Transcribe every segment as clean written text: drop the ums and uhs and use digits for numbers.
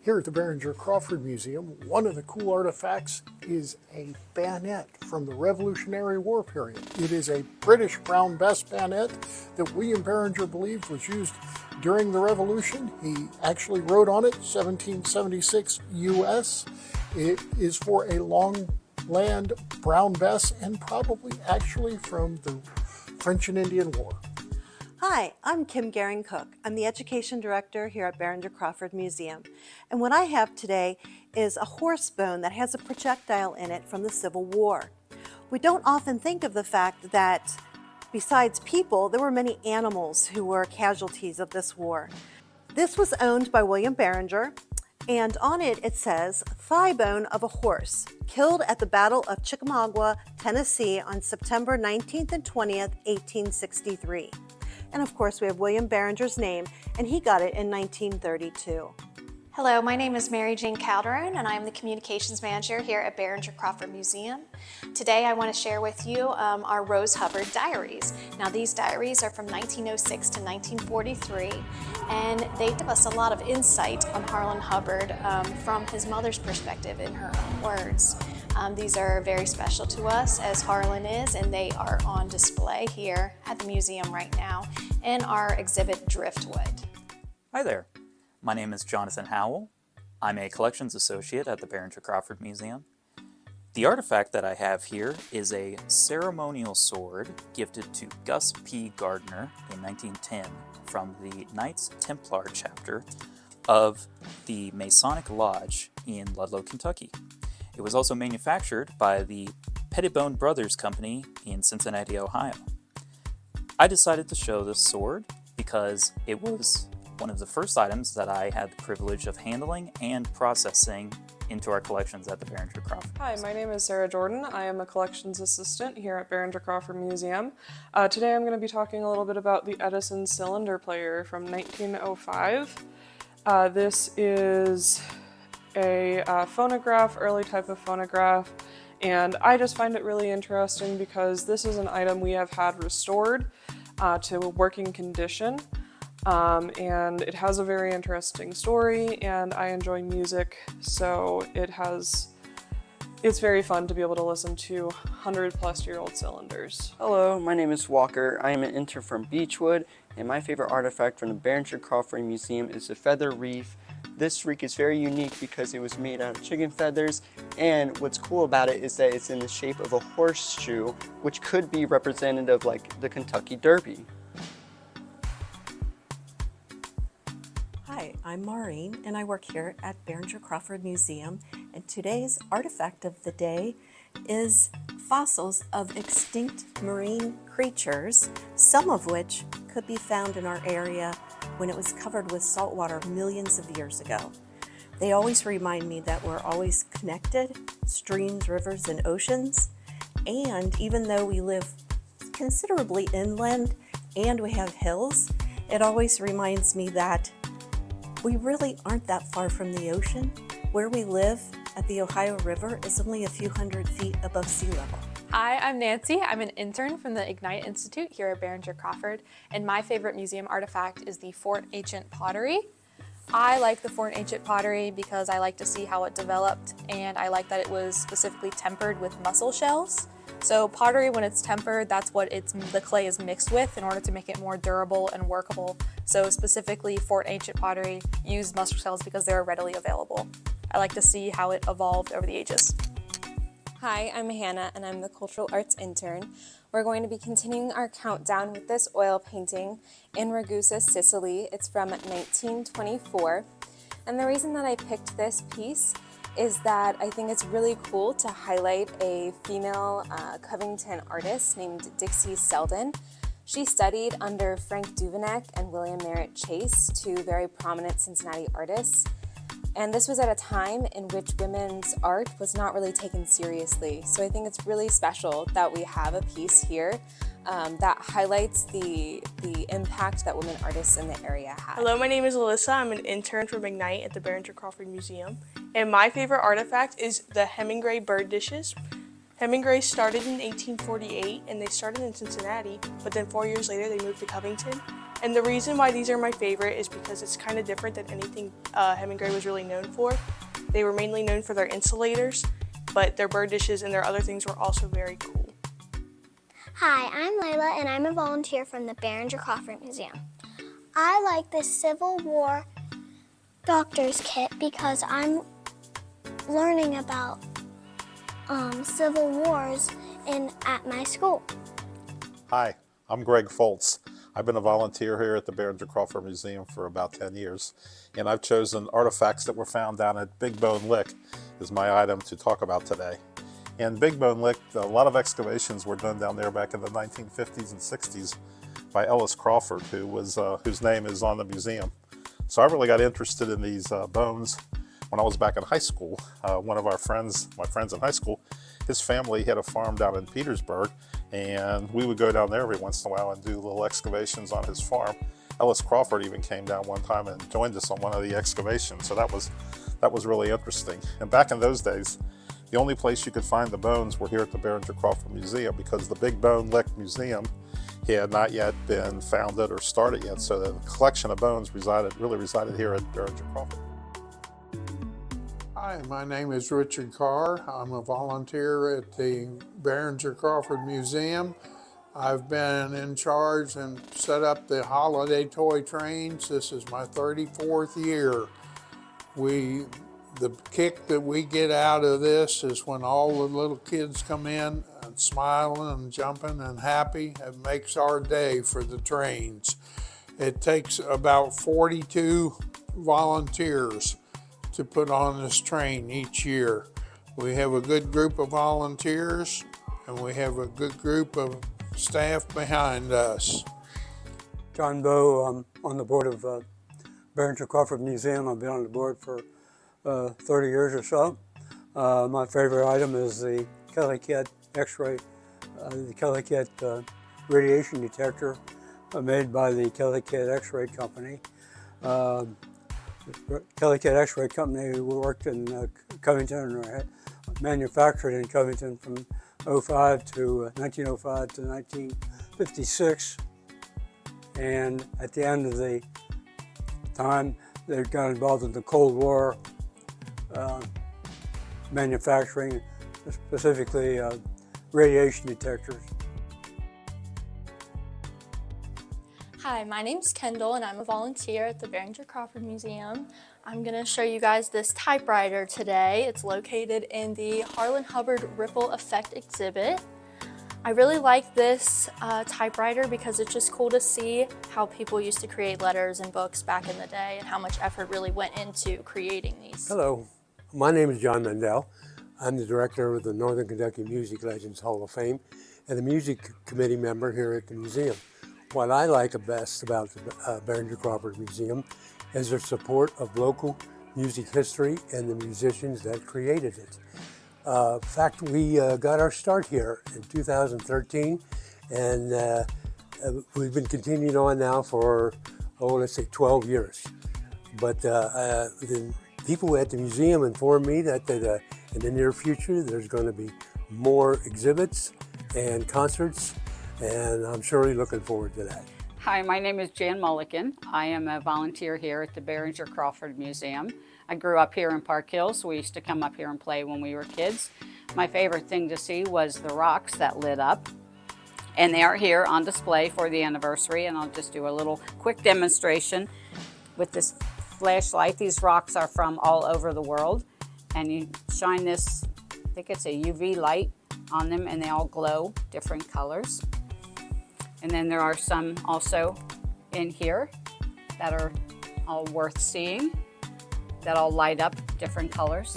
Here at the Behringer-Crawford Museum, one of the cool artifacts is a bayonet from the Revolutionary War period. It is a British Brown Bess bayonet that William Behringer believed was used during the Revolution. He actually wrote on it, 1776 US. It is for a long-land Brown Bess and probably actually from the French and Indian War. Hi, I'm Kim Garing-Cook. I'm the Education Director here at Behringer-Crawford Museum. And what I have today is a horse bone that has a projectile in it from the Civil War. We don't often think of the fact that besides people, there were many animals who were casualties of this war. This was owned by William Behringer, and on it says, thigh bone of a horse, killed at the Battle of Chickamauga, Tennessee on September 19th and 20th, 1863. And of course, we have William Behringer's name, and he got it in 1932. Hello, my name is Mary Jane Calderon, and I'm the Communications Manager here at Behringer-Crawford Museum. Today, I want to share with you our Rose Hubbard diaries. Now, these diaries are from 1906 to 1943, and they give us a lot of insight on Harlan Hubbard from his mother's perspective in her own words. These are very special to us, as Harlan is, and they are on display here at the museum right now in our exhibit Driftwood. Hi there. My name is Jonathan Howell. I'm a collections associate at the Behringer-Crawford Museum. The artifact that I have here is a ceremonial sword gifted to Gus P. Gardner in 1910 from the Knights Templar chapter of the Masonic Lodge in Ludlow, Kentucky. It was also manufactured by the Pettibone Brothers Company in Cincinnati, Ohio. I decided to show this sword because it was one of the first items that I had the privilege of handling and processing into our collections at the Behringer-Crawford. Hi, my name is Sarah Jordan. I am a collections assistant here at Behringer-Crawford Museum. Today I'm going to be talking a little bit about the Edison cylinder player from 1905. This is a phonograph, early type of phonograph, and I just find it really interesting because this is an item we have had restored to working condition. And it has a very interesting story, and I enjoy music, so it's very fun to be able to listen to 100-plus-year-old cylinders. Hello, my name is Walker. I am an intern from Beechwood, and my favorite artifact from the Behringer-Crawford Museum is the feather wreath. This wreath is very unique because it was made out of chicken feathers, and what's cool about it is that it's in the shape of a horseshoe, which could be representative like the Kentucky Derby. Hi, I'm Maureen, and I work here at Behringer-Crawford Museum, and today's artifact of the day is fossils of extinct marine creatures, some of which could be found in our area when it was covered with salt water millions of years ago. They always remind me that we're always connected, streams, rivers, and oceans, and even though we live considerably inland and we have hills, it always reminds me that we really aren't that far from the ocean. Where we live at the Ohio River is only a few hundred feet above sea level. Hi, I'm Nancy. I'm an intern from the Ignite Institute here at Behringer-Crawford, and my favorite museum artifact is the Fort Ancient pottery. I like the Fort Ancient pottery because I like to see how it developed, and I like that it was specifically tempered with mussel shells. So pottery, when it's tempered, that's what the clay is mixed with in order to make it more durable and workable. So specifically, Fort Ancient pottery used mussel shells because they were readily available. I like to see how it evolved over the ages. Hi, I'm Hannah, and I'm the Cultural Arts intern. We're going to be continuing our countdown with this oil painting in Ragusa, Sicily. It's from 1924. And the reason that I picked this piece is that I think it's really cool to highlight a female Covington artist named Dixie Selden. She studied under Frank Duveneck and William Merritt Chase, two very prominent Cincinnati artists. And this was at a time in which women's art was not really taken seriously. So I think it's really special that we have a piece here that highlights the impact that women artists in the area had. Hello, my name is Alyssa. I'm an intern from Ignite at the Behringer-Crawford Museum. And my favorite artifact is the Hemingway bird dishes. Hemingway started in 1848, and they started in Cincinnati, but then 4 years later they moved to Covington. And the reason why these are my favorite is because it's kind of different than anything Hemingray was really known for. They were mainly known for their insulators, but their bird dishes and their other things were also very cool. Hi, I'm Layla and I'm a volunteer from the Behringer-Crawford Museum. I like the Civil War doctor's kit because I'm learning about civil wars at my school. Hi, I'm Greg Foltz. I've been a volunteer here at the Behringer-Crawford Museum for about 10 years, and I've chosen artifacts that were found down at Big Bone Lick as my item to talk about today. In Big Bone Lick, a lot of excavations were done down there back in the 1950s and 60s by Ellis Crawford, whose name is on the museum. So I really got interested in these bones when I was back in high school. One of my friends in high school, his family had a farm down in Petersburg, and we would go down there every once in a while and do little excavations on his farm. Ellis Crawford even came down one time and joined us on one of the excavations, so that was really interesting. And back in those days, the only place you could find the bones were here at the Behringer-Crawford Museum, because the Big Bone Lick Museum had not yet been founded or started yet, so the collection of bones really resided here at Behringer-Crawford. Hi, my name is Richard Carr. I'm a volunteer at the Behringer-Crawford Museum. I've been in charge and set up the holiday toy trains. This is my 34th year. The kick that we get out of this is when all the little kids come in and smiling and jumping and happy. It makes our day for the trains. It takes about 42 volunteers to put on this train each year. We have a good group of volunteers and we have a good group of staff behind us. John Bowe, I'm on the board of Behringer-Crawford Museum. I've been on the board for 30 years or so. My favorite item is the Kelly-Kit X-ray, the Kelly-Kit radiation detector made by the Kelly-Kit X-ray company. The Kelly-Kit X-ray company worked in Covington, or manufactured in Covington from 1905 to 1956. And at the end of the time, they got involved in the Cold War manufacturing, specifically radiation detectors. Hi, my name's Kendall and I'm a volunteer at the Behringer-Crawford Museum. I'm going to show you guys this typewriter today. It's located in the Harlan Hubbard Ripple Effect exhibit. I really like this typewriter because it's just cool to see how people used to create letters and books back in the day and how much effort really went into creating these. Hello, my name is John Mendel. I'm the director of the Northern Kentucky Music Legends Hall of Fame and the music committee member here at the museum. What I like best about the Behringer-Crawford Museum is their support of local music history and the musicians that created it. In fact, we got our start here in 2013, and we've been continuing on now for, let's say 12 years. But the people at the museum informed me that in the near future, there's going to be more exhibits and concerts, and I'm surely looking forward to that. Hi, my name is Jan Mulligan. I am a volunteer here at the Behringer-Crawford Museum. I grew up here in Park Hills, so we used to come up here and play when we were kids. My favorite thing to see was the rocks that lit up, and they are here on display for the anniversary, and I'll just do a little quick demonstration with this flashlight. These rocks are from all over the world, and you shine this, I think it's a UV light on them, and they all glow different colors. And then there are some also in here that are all worth seeing, that all light up different colors.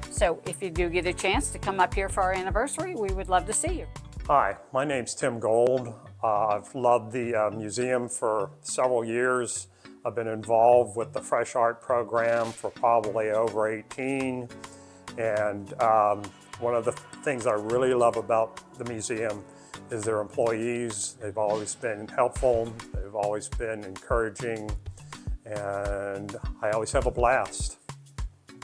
So if you do get a chance to come up here for our anniversary, we would love to see you. Hi, my name's Tim Gold. I've loved the museum for several years. I've been involved with the Fresh Art program for probably over 18. And one of the things I really love about the museum is their employees. They've always been helpful, they've always been encouraging, and I always have a blast.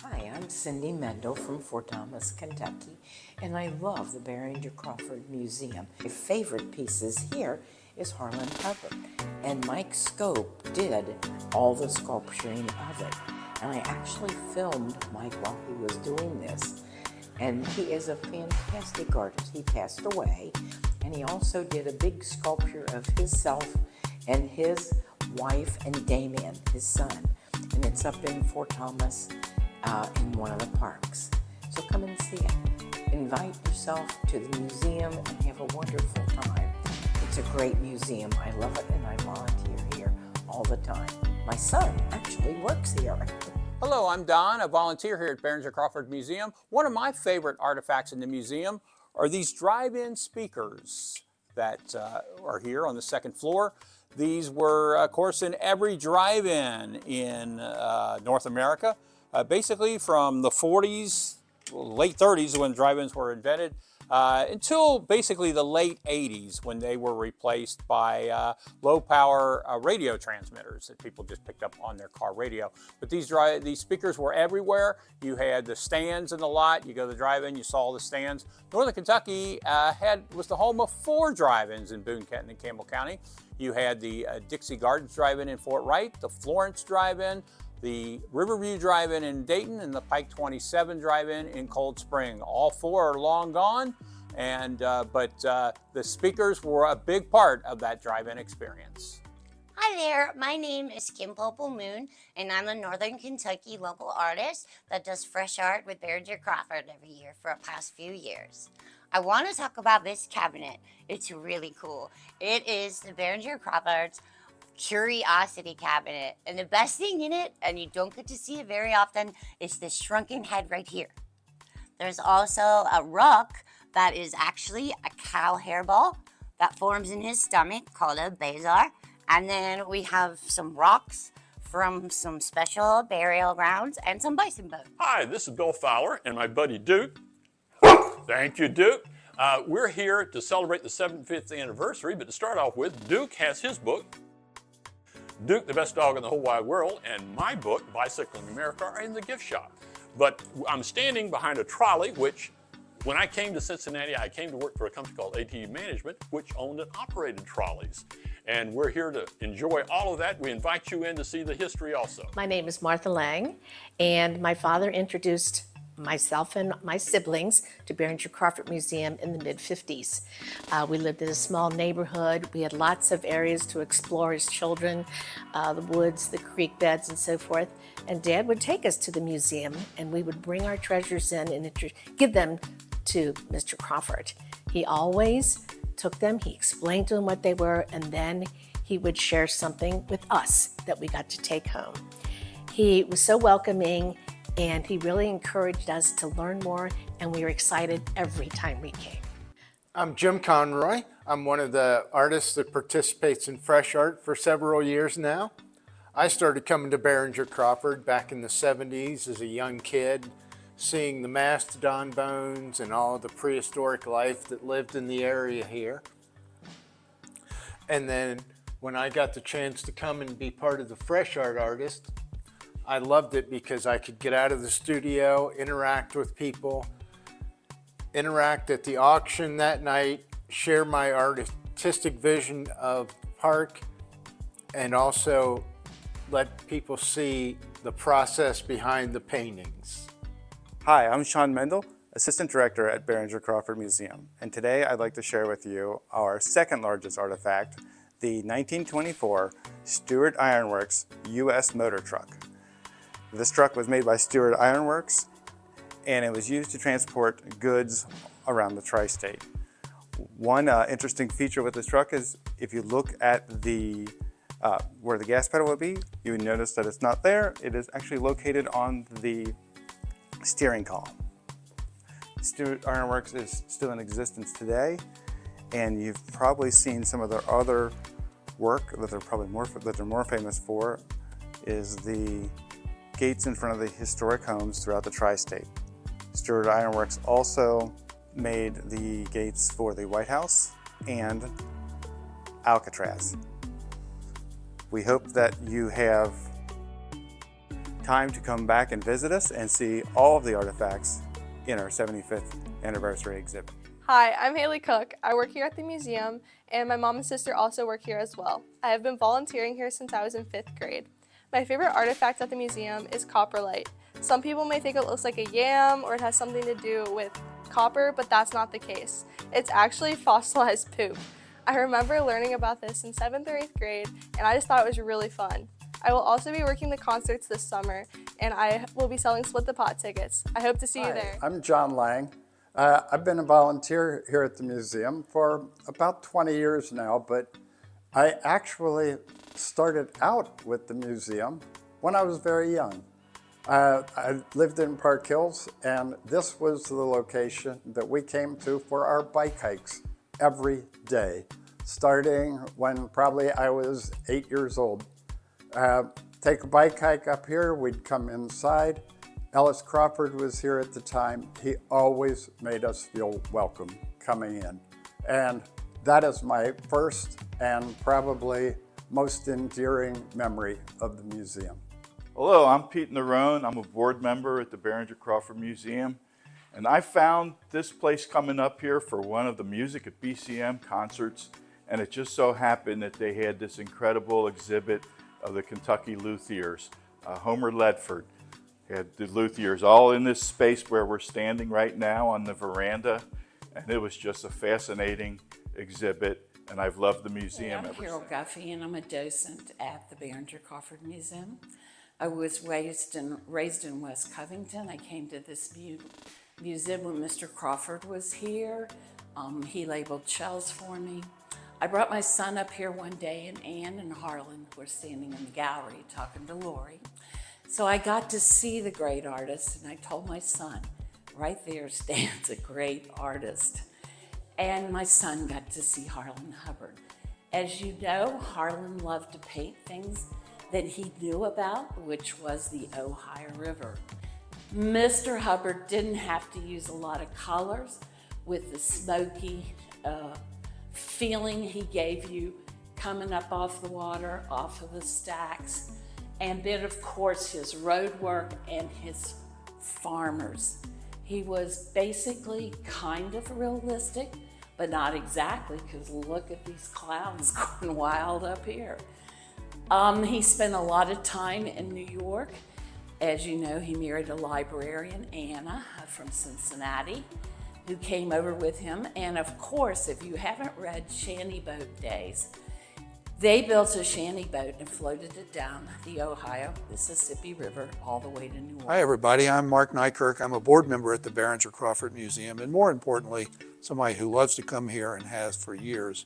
Hi, I'm Cindy Mendel from Fort Thomas, Kentucky, and I love the Behringer-Crawford Museum. My favorite pieces here is Harlan Hubbard. And Mike Scope did all the sculpturing of it. And I actually filmed Mike while he was doing this. And he is a fantastic artist. He passed away. And he also did a big sculpture of himself and his wife and Damien, his son. And it's up in Fort Thomas in one of the parks. So come and see it. Invite yourself to the museum and have a wonderful time. It's a great museum. I love it, and I volunteer here all the time. My son actually works here. Hello, I'm Don, a volunteer here at Behringer-Crawford Museum. One of my favorite artifacts in the museum are these drive-in speakers that are here on the second floor. These were, of course, in every drive-in in North America, basically from the 40s, late 30s when drive-ins were invented, until basically the late 80s when they were replaced by low-power radio transmitters that people just picked up on their car radio. But these speakers were everywhere. You had the stands in the lot. You go to the drive-in, you saw the stands. Northern Kentucky was the home of 4 drive-ins in Boone, Kenton, and Campbell County. You had the Dixie Gardens Drive-In in Fort Wright, the Florence Drive-In, the Riverview Drive-In in Dayton, and the Pike 27 Drive-In in Cold Spring. All 4 are long gone, and but the speakers were a big part of that drive-in experience. Hi there, my name is Kim Popel Moon, and I'm a Northern Kentucky local artist that does fresh art with Behringer-Crawford every year for the past few years. I want to talk about this cabinet. It's really cool. It is the Behringer-Crawford's Curiosity Cabinet, and the best thing in it, and you don't get to see it very often, is this shrunken head right here. There's also a rook that is actually a cow hairball that forms in his stomach called a bazar. And then we have some rocks from some special burial grounds and some bison bones. Hi, this is Bill Fowler and my buddy Duke. Thank you, Duke. We're here to celebrate the 75th anniversary, but to start off with, Duke has his book, Duke, the Best Dog in the Whole Wide World, and my book, Bicycling America, are in the gift shop. But I'm standing behind a trolley, which, when I came to Cincinnati, I came to work for a company called ATE Management, which owned and operated trolleys. And we're here to enjoy all of that. We invite you in to see the history also. My name is Martha Lang, and my father introduced myself and my siblings to Behringer-Crawford Museum in the mid-50s. We lived in a small neighborhood. We had lots of areas to explore as children, the woods, the creek beds, and so forth. And Dad would take us to the museum, and we would bring our treasures in and give them to Mr. Crawford. He always took them, he explained to them what they were, and then he would share something with us that we got to take home. He was so welcoming, and he really encouraged us to learn more, and we were excited every time we came. I'm Jim Conroy. I'm one of the artists that participates in fresh art for several years now. I started coming to Behringer-Crawford back in the 70s as a young kid, seeing the mastodon bones and all the prehistoric life that lived in the area here. And then when I got the chance to come and be part of the fresh art artist, I loved it because I could get out of the studio, interact with people, interact at the auction that night, share my artistic vision of the park, and also let people see the process behind the paintings. Hi, I'm Sean Mendel, Assistant Director at Behringer-Crawford Museum, and today I'd like to share with you our second largest artifact, the 1924 Stewart Iron Works U.S. motor truck. This truck was made by Stewart Iron Works, and it was used to transport goods around the tri-state. One interesting feature with this truck is if you look at the where the gas pedal would be, you would notice that it's not there. It is actually located on the steering column. Stewart Iron Works is still in existence today, and you've probably seen some of their other work that they're more famous for is the gates in front of the historic homes throughout the tri-state. Stewart Iron Works also made the gates for the White House and Alcatraz. We hope that you have time to come back and visit us and see all of the artifacts in our 75th anniversary exhibit. Hi, I'm Haley Cook. I work here at the museum, and my mom and sister also work here as well. I have been volunteering here since I was in 5th grade. My favorite artifact at the museum is coprolite. Some people may think it looks like a yam or it has something to do with copper, but that's not the case. It's actually fossilized poop. I remember learning about this in 7th or 8th grade, and I just thought it was really fun. I will also be working the concerts this summer, and I will be selling Split the Pot tickets. I hope to see you there. I'm John Lang. I've been a volunteer here at the museum for about 20 years now, but I actually started out with the museum when I was very young. I lived in Park Hills, and this was the location that we came to for our bike hikes every day, starting when probably I was 8 years old. Take a bike hike up here, we'd come inside. Ellis Crawford was here at the time. He always made us feel welcome coming in. And that is my first and probably most endearing memory of the museum. Hello, I'm Pete Nerone. I'm a board member at the Behringer-Crawford Museum. And I found this place coming up here for one of the Music at BCM concerts. And it just so happened that they had this incredible exhibit of the Kentucky luthiers, Homer Ledford. Had the luthiers all in this space where we're standing right now on the veranda. And it was just a fascinating exhibit. And I've loved the museum ever since. I'm Carol Guffey, and I'm a docent at the Behringer-Crawford Museum. I was raised in West Covington. I came to this museum when Mr. Crawford was here. He labeled shells for me. I brought my son up here one day, and Ann and Harlan were standing in the gallery talking to Lori. So I got to see the great artist, and I told my son, right there stands a great artist. And my son got to see Harlan Hubbard. As you know, Harlan loved to paint things that he knew about, which was the Ohio River. Mr. Hubbard didn't have to use a lot of colors with the smoky feeling he gave you coming up off the water, off of the stacks, and then of course his road work and his farmers. He was basically kind of realistic, but not exactly, because look at these clouds going wild up here. He spent a lot of time in New York. As you know, he married a librarian, Anna, from Cincinnati, who came over with him. And of course, if you haven't read Shanty Boat Days, they built a shanty boat and floated it down the Ohio, Mississippi River all the way to New Orleans. Hi everybody, I'm Mark Nykirk. I'm a board member at the Behringer-Crawford Museum, and more importantly, somebody who loves to come here and has for years.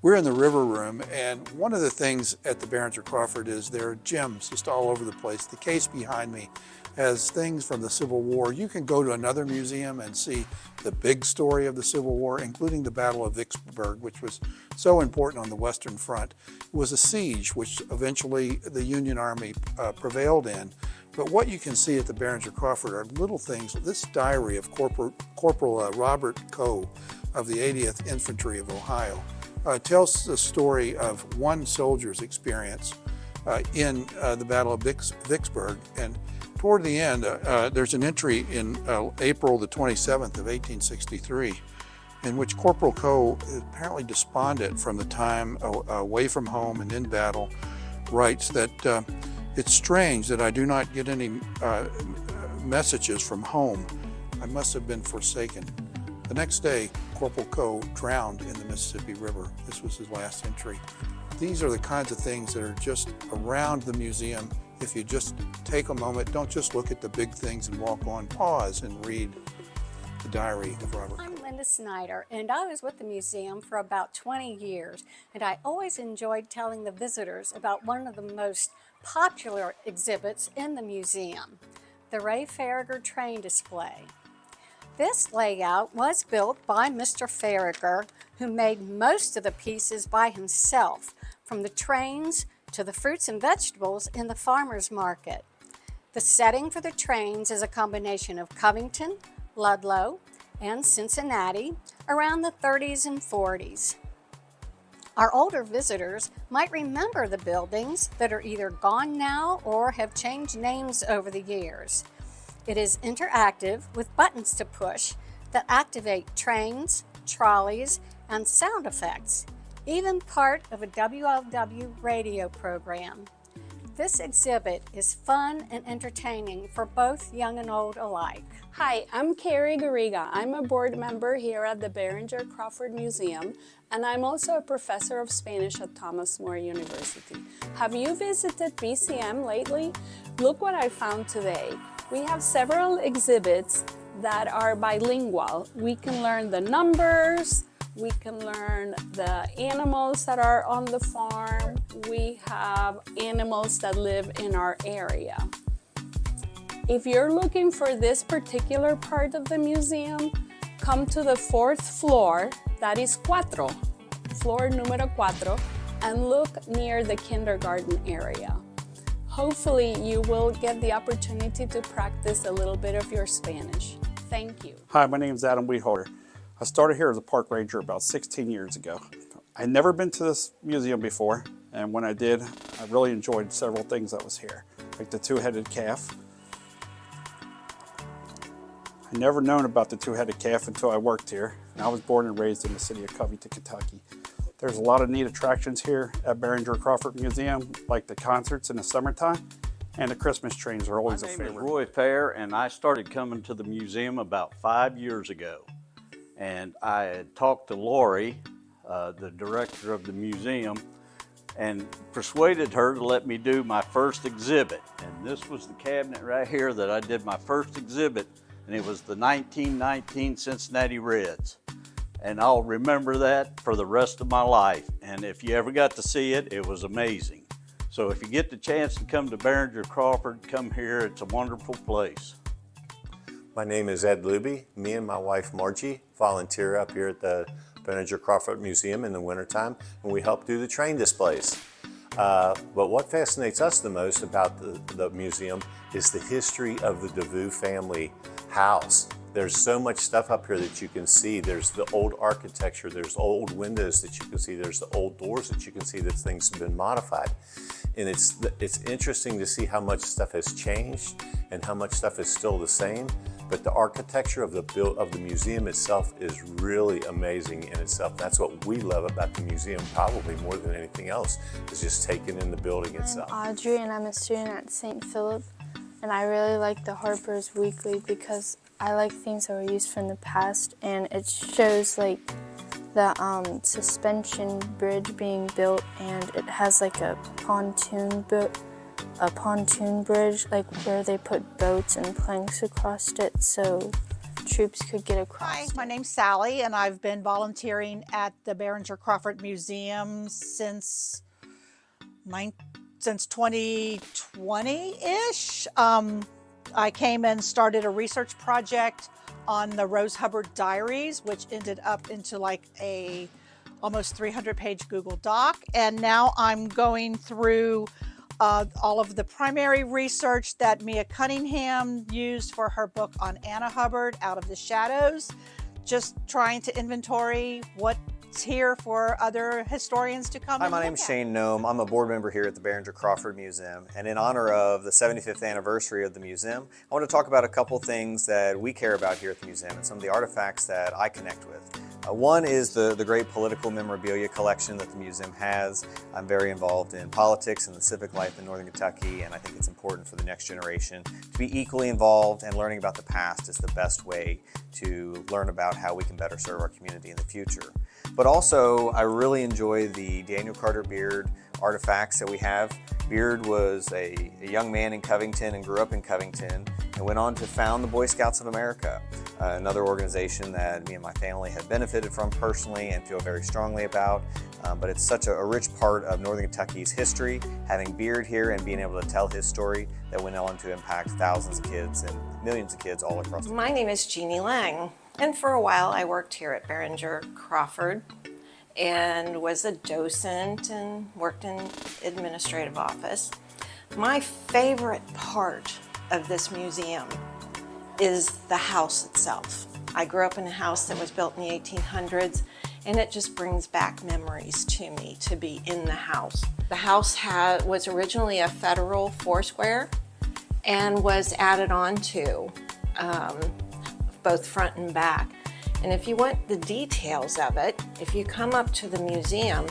We're in the river room, and one of the things at the Behringer-Crawford is there are gems just all over the place. The case behind me has things from the Civil War. You can go to another museum and see the big story of the Civil War, including the Battle of Vicksburg, which was so important on the Western Front. It was a siege, which eventually the Union Army prevailed in. But what you can see at the Behringer-Crawford are little things. This diary of Corporal Robert Coe of the 80th Infantry of Ohio tells the story of one soldier's experience in the Battle of Vicksburg. And toward the end, there's an entry in April the 27th of 1863 in which Corporal Coe, apparently despondent from the time away from home and in battle, writes that it's strange that I do not get any messages from home. I must have been forsaken. The next day, Corporal Coe drowned in the Mississippi River. This was his last entry. These are the kinds of things that are just around the museum. If you just take a moment, don't just look at the big things and walk on, pause and read the diary of Robert Coe. I'm Linda Snyder, and I was with the museum for about 20 years, and I always enjoyed telling the visitors about one of the most popular exhibits in the museum, the Ray Farragher train display. This layout was built by Mr. Farragher, who made most of the pieces by himself, from the trains to the fruits and vegetables in the farmer's market. The setting for the trains is a combination of Covington, Ludlow, and Cincinnati around the 30s and 40s. Our older visitors might remember the buildings that are either gone now or have changed names over the years. It is interactive with buttons to push that activate trains, trolleys, and sound effects. even part of a WLW radio program. This exhibit is fun and entertaining for both young and old alike. Hi, I'm Carrie Garriga. I'm a board member here at the Behringer-Crawford Museum, and I'm also a professor of Spanish at Thomas More University. Have you visited BCM lately? Look what I found today. We have several exhibits that are bilingual. We can learn the numbers, we can learn the animals that are on the farm. We have animals that live in our area. If you're looking for this particular part of the museum, come to the 4th floor, that is cuatro, floor número 4, and look near the kindergarten area. Hopefully you will get the opportunity to practice a little bit of your Spanish. Thank you. Hi, my name is Adam Weeholder. I started here as a park ranger about 16 years ago. I'd never been to this museum before, and when I did, I really enjoyed several things that was here, like the two-headed calf. I never known about the two-headed calf until I worked here, and I was born and raised in the city of Covington, Kentucky. There's a lot of neat attractions here at Behringer-Crawford Museum, like the concerts in the summertime, and the Christmas trains are always a favorite. My name is Roy Fair, and I started coming to the museum about 5 years ago. And I had talked to Lori, the director of the museum, and persuaded her to let me do my first exhibit. And this was the cabinet right here that I did my first exhibit, and it was the 1919 Cincinnati Reds. And I'll remember that for the rest of my life. And if you ever got to see it, it was amazing. So if you get the chance to come to Behringer-Crawford, come here. It's a wonderful place. My name is Ed Luby. Me and my wife Margie volunteer up here at the Behringer-Crawford Museum in the wintertime, and we help do the train displays. But what fascinates us the most about the museum is the history of the Devou family house. There's so much stuff up here that you can see. There's the old architecture, there's old windows that you can see, there's the old doors that you can see that things have been modified. And it's interesting to see how much stuff has changed and how much stuff is still the same. But the architecture of the museum itself is really amazing in itself. That's what we love about the museum, probably more than anything else, is just taking in the building itself. I'm Audrey, and I'm a student at St. Philip, and I really like the Harper's Weekly because I like things that were used from the past, and it shows like the suspension bridge being built, and it has like a pontoon bridge, like where they put boats and planks across it so troops could get across. Hi, my name's Sally, and I've been volunteering at the Behringer-Crawford Museum since 2020-ish. I came and started a research project on the Rose Hubbard diaries, which ended up into like a almost 300-page Google Doc. And now I'm going through all of the primary research that Mia Cunningham used for her book on Anna Hubbard, Out of the Shadows, just trying to inventory what's here for other historians to come. Hi, my name's Shane Noem. I'm a board member here at the Behringer-Crawford Museum, and in honor of the 75th anniversary of the museum, I want to talk about a couple things that we care about here at the museum and some of the artifacts that I connect with. One is the great political memorabilia collection that the museum has. I'm very involved in politics and the civic life in Northern Kentucky, and I think it's important for the next generation to be equally involved, and learning about the past is the best way to learn about how we can better serve our community in the future. But also, I really enjoy the Daniel Carter Beard artifacts that we have. Beard was a young man in Covington and grew up in Covington and went on to found the Boy Scouts of America, another organization that me and my family have benefited from personally and feel very strongly about. But it's such a rich part of Northern Kentucky's history, having Beard here and being able to tell his story that went on to impact thousands of kids and millions of kids all across the country. My name is Jeannie Lang, and for a while I worked here at Behringer-Crawford and was a docent and worked in administrative office. My favorite part of this museum is the house itself. I grew up in a house that was built in the 1800s, and it just brings back memories to me to be in the house. The house was originally a federal foursquare and was added on to both front and back. And if you want the details of it, if you come up to the museum,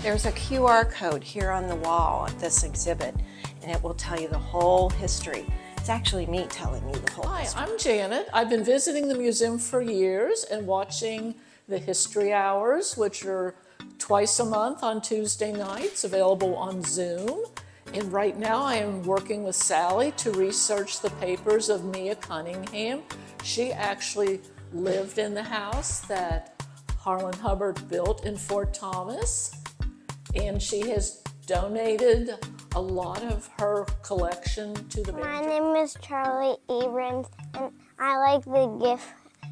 there's a QR code here on the wall at this exhibit, and it will tell you the whole history. It's actually me telling you the whole history. Hi, I'm Janet. I've been visiting the museum for years and watching the history hours, which are twice a month on Tuesday nights, available on Zoom. And right now I am working with Sally to research the papers of Mia Cunningham. She actually lived in the house that Harlan Hubbard built in Fort Thomas, and she has donated a lot of her collection to the My name is Charlie Abrams, and I like the gift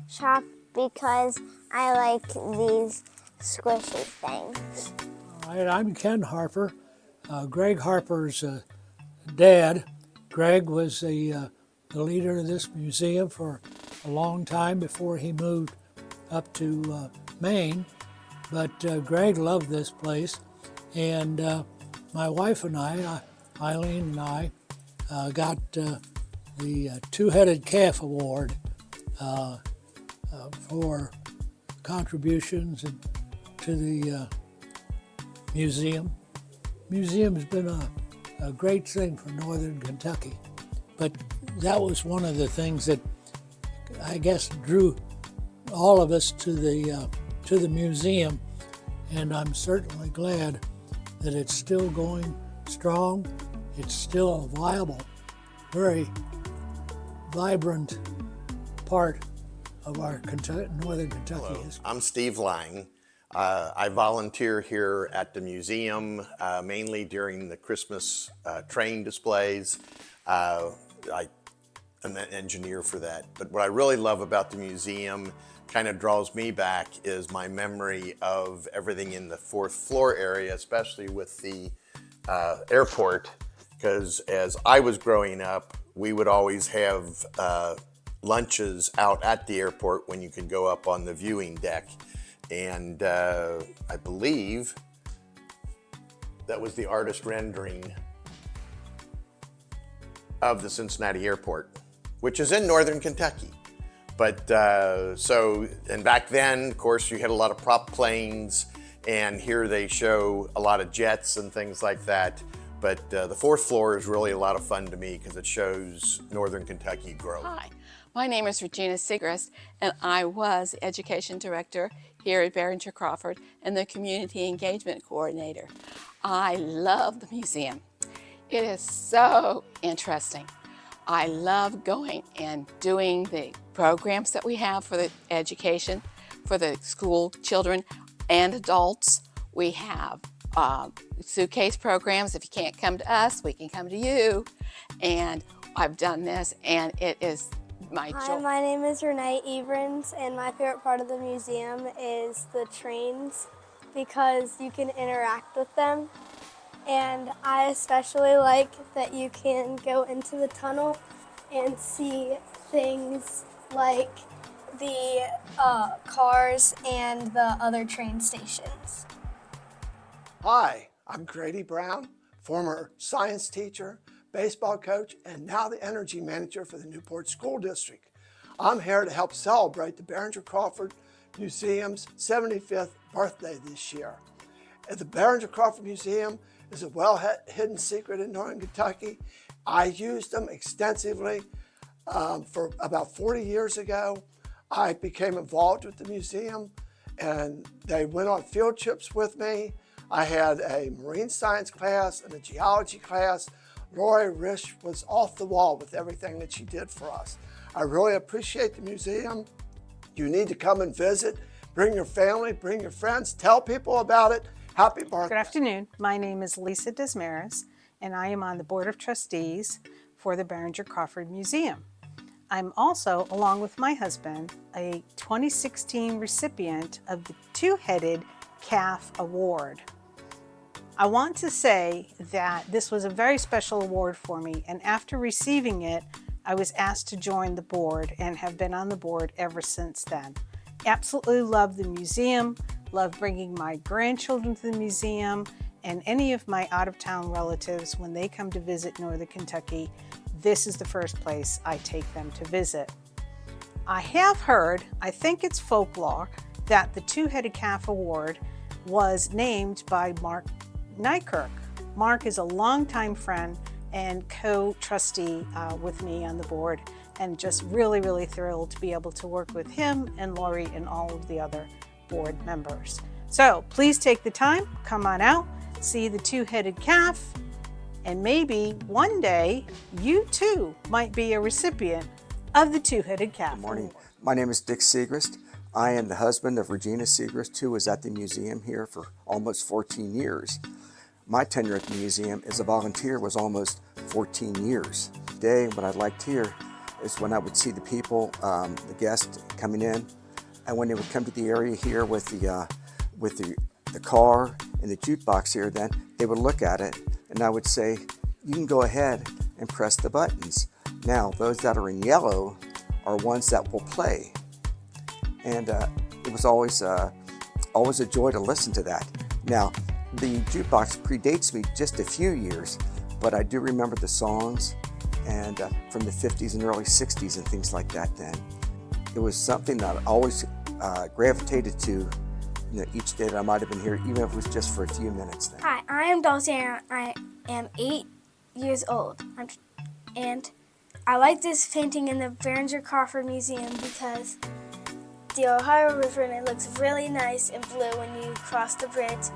shop because I like these squishy things. All right, I'm Ken Harper, Greg Harper's dad. Greg was the leader of this museum for a long time before he moved up to Maine. But Greg loved this place, and my wife and I, Eileen and I, got the Two-Headed Calf Award for contributions to the museum. Museum's been a great thing for Northern Kentucky, but that was one of the things that I guess drew all of us to the museum, and I'm certainly glad that it's still going strong. It's still a viable, very vibrant part of our Northern Kentucky history. I'm Steve Lang. I volunteer here at the museum, mainly during the Christmas train displays. I'm an engineer for that. But what I really love about the museum, kind of draws me back, is my memory of everything in the fourth floor area, especially with the airport. Because as I was growing up, we would always have lunches out at the airport when you could go up on the viewing deck. And I believe that was the artist rendering of the Cincinnati airport, which is in Northern Kentucky. But and back then, of course, you had a lot of prop planes, and here they show a lot of jets and things like that. But the fourth floor is really a lot of fun to me because it shows Northern Kentucky grow. Hi, my name is Regina Sigrist, and I was the Education Director here at Behringer-Crawford and the Community Engagement Coordinator. I love the museum. It is so interesting. I love going and doing the programs that we have for the education, for the school children and adults. We have suitcase programs. If you can't come to us, we can come to you. And I've done this, and it is my joy. Hi, my name is Renee Ebrans, and my favorite part of the museum is the trains because you can interact with them. And I especially like that you can go into the tunnel and see things like the cars and the other train stations. Hi, I'm Grady Brown, former science teacher, baseball coach, and now the energy manager for the Newport School District. I'm here to help celebrate the Behringer-Crawford Museum's 75th birthday this year. At the Behringer-Crawford Museum is a well-hidden secret in Northern Kentucky. I used them extensively for about 40 years ago. I became involved with the museum, and they went on field trips with me. I had a marine science class and a geology class. Lori Risch was off the wall with everything that she did for us. I really appreciate the museum. You need to come and visit. Bring your family, bring your friends, tell people about it. Happy birthday. Good afternoon. My name is Lisa Desmarais, and I am on the Board of Trustees for the Behringer-Crawford Museum. I'm also, along with my husband, a 2016 recipient of the Two-Headed Calf Award. I want to say that this was a very special award for me, and after receiving it, I was asked to join the board and have been on the board ever since then. Absolutely love the museum, love bringing my grandchildren to the museum, and any of my out-of-town relatives, when they come to visit Northern Kentucky, this is the first place I take them to visit. I have heard, I think it's folklore, that the Two-Headed Calf Award was named by Mark Nykirk. Mark is a longtime friend and co-trustee with me on the board, and just really, really thrilled to be able to work with him and Lori and all of the other board members. So please take the time, come on out, see the Two-Headed Calf, and maybe one day you too might be a recipient of the Two-Headed Calf. Good morning. My name is Dick Segrist. I am the husband of Regina Segrist, who was at the museum here for almost 14 years. My tenure at the museum as a volunteer was almost 14 years. Today, what I liked here is when I would see the people, the guests coming in, and when they would come to the area here with the car and the jukebox here, then they would look at it, and I would say, you can go ahead and press the buttons. Now, those that are in yellow are ones that will play. And it was always a joy to listen to that. Now, the jukebox predates me just a few years, but I do remember the songs and from the 50s and early 60s and things like that then. It was something that I always gravitated to, each day that I might have been here, even if it was just for a few minutes then. Hi, I am Dulce and I am 8 years old. And I like this painting in the Behringer-Crawford Museum because the Ohio River, and it looks really nice and blue when you cross the bridge